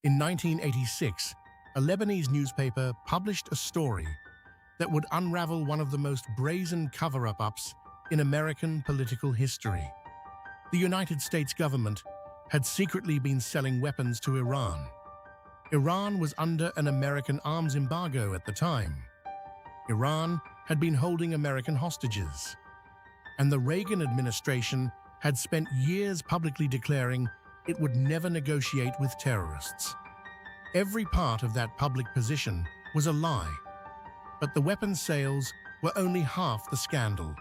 In 1986, a Lebanese newspaper published a story that would unravel one of the most brazen cover-ups in American political history. The United States government had secretly been selling weapons to Iran. Iran was under an American arms embargo at the time. Iran had been holding American hostages, and the Reagan administration had spent years publicly declaring it would never negotiate with terrorists. Every part of that public position was a lie, but the weapons sales were only half the scandal.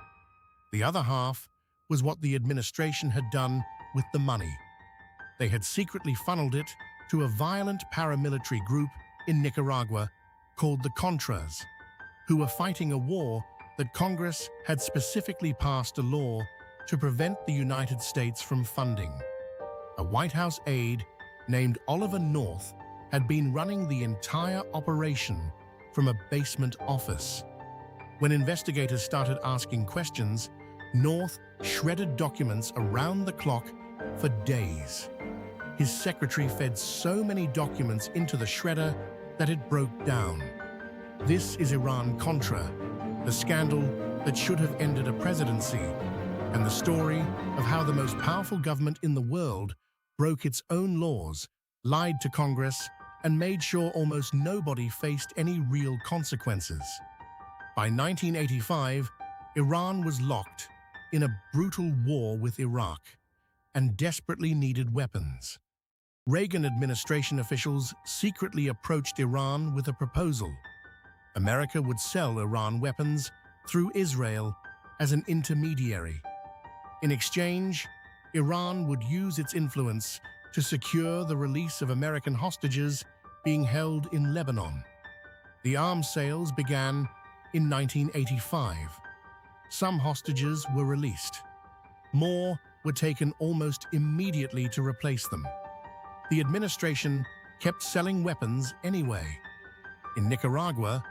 The other half was what the administration had done with the money. They had secretly funneled it to a violent paramilitary group in Nicaragua called the Contras, who were fighting a war that Congress had specifically passed a law to prevent the United States from funding. A White House aide named Oliver North had been running the entire operation from a basement office. When investigators started asking questions, North shredded documents around the clock for days. His secretary fed so many documents into the shredder that it broke down. This is Iran Contra, the scandal that should have ended a presidency, and the story of how the most powerful government in the world broke its own laws, lied to Congress, and made sure almost nobody faced any real consequences. By 1985, Iran was locked in a brutal war with Iraq and desperately needed weapons. Reagan administration officials secretly approached Iran with a proposal. America would sell Iran weapons through Israel as an intermediary. In exchange, Iran would use its influence to secure the release of American hostages being held in Lebanon. The arms sales began in 1985. Some hostages were released. More were taken almost immediately to replace them. The administration kept selling weapons anyway. In Nicaragua,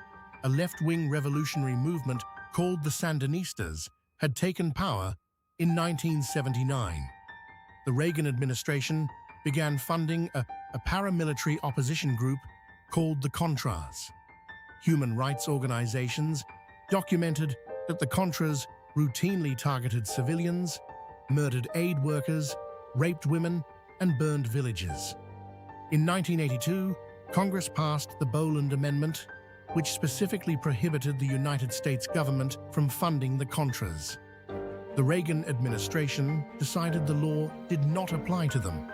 a left-wing revolutionary movement called the Sandinistas had taken power in 1979. The Reagan administration began funding a paramilitary opposition group called the Contras. Human rights organizations documented that the Contras routinely targeted civilians, murdered aid workers, raped women, and burned villages. In 1982, Congress passed the Boland Amendment, which specifically prohibited the United States government from funding the Contras. The Reagan administration decided the law did not apply to them.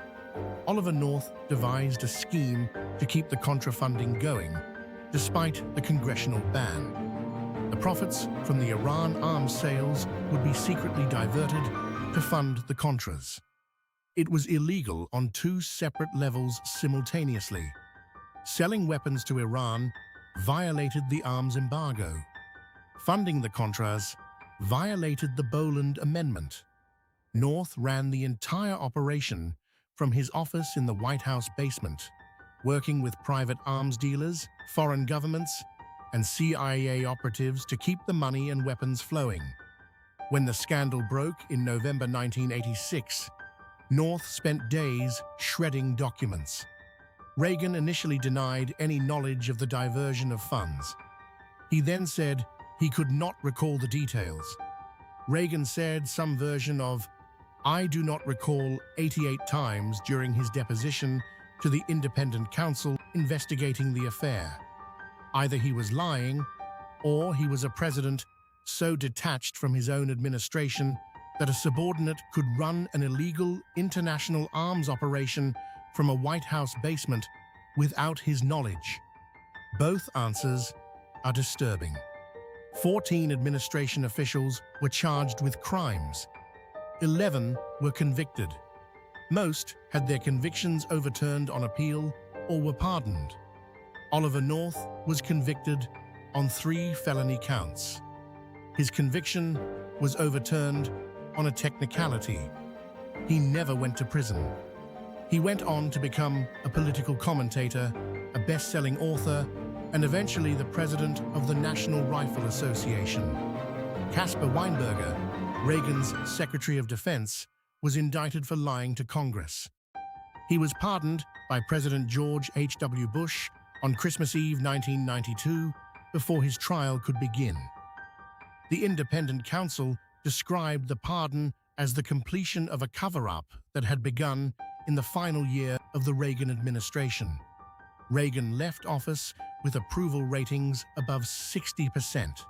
Oliver North devised a scheme to keep the Contra funding going, despite the congressional ban. The profits from the Iran arms sales would be secretly diverted to fund the Contras. It was illegal on two separate levels simultaneously. Selling weapons to Iran violated the arms embargo. Funding the Contras violated the Boland Amendment. North ran the entire operation from his office in the White House basement, working with private arms dealers, foreign governments, and CIA operatives to keep the money and weapons flowing. When the scandal broke in November 1986, North spent days shredding documents. Reagan initially denied any knowledge of the diversion of funds. He then said he could not recall the details. Reagan said some version of, "I do not recall," 88 times during his deposition to the independent counsel investigating the affair. Either he was lying, or he was a president so detached from his own administration that a subordinate could run an illegal international arms operation from a White House basement without his knowledge. Both answers are disturbing. 14 administration officials were charged with crimes. 11 were convicted. Most had their convictions overturned on appeal or were pardoned. Oliver North was convicted on 3 felony counts. His conviction was overturned on a technicality. He never went to prison. He went on to become a political commentator, a best-selling author, and eventually the president of the National Rifle Association. Caspar Weinberger, Reagan's Secretary of Defense, was indicted for lying to Congress. He was pardoned by President George H.W. Bush on Christmas Eve 1992 before his trial could begin. The independent counsel described the pardon as the completion of a cover-up that had begun in the final year of the Reagan administration. Reagan left office with approval ratings above 60%.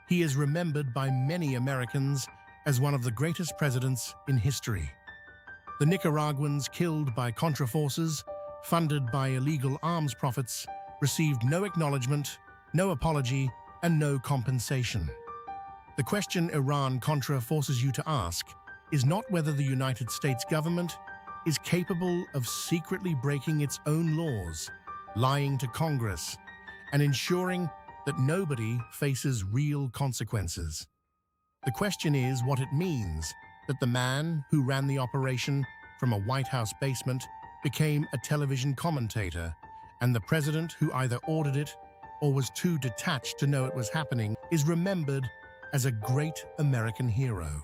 He is remembered by many Americans as one of the greatest presidents in history. The Nicaraguans killed by Contra forces, funded by illegal arms profits, received no acknowledgement, no apology, and no compensation. The question Iran Contra forces you to ask is not whether the United States government is capable of secretly breaking its own laws, lying to Congress, and ensuring that nobody faces real consequences. The question is what it means that the man who ran the operation from a White House basement became a television commentator, and the president who either ordered it or was too detached to know it was happening is remembered as a great American hero.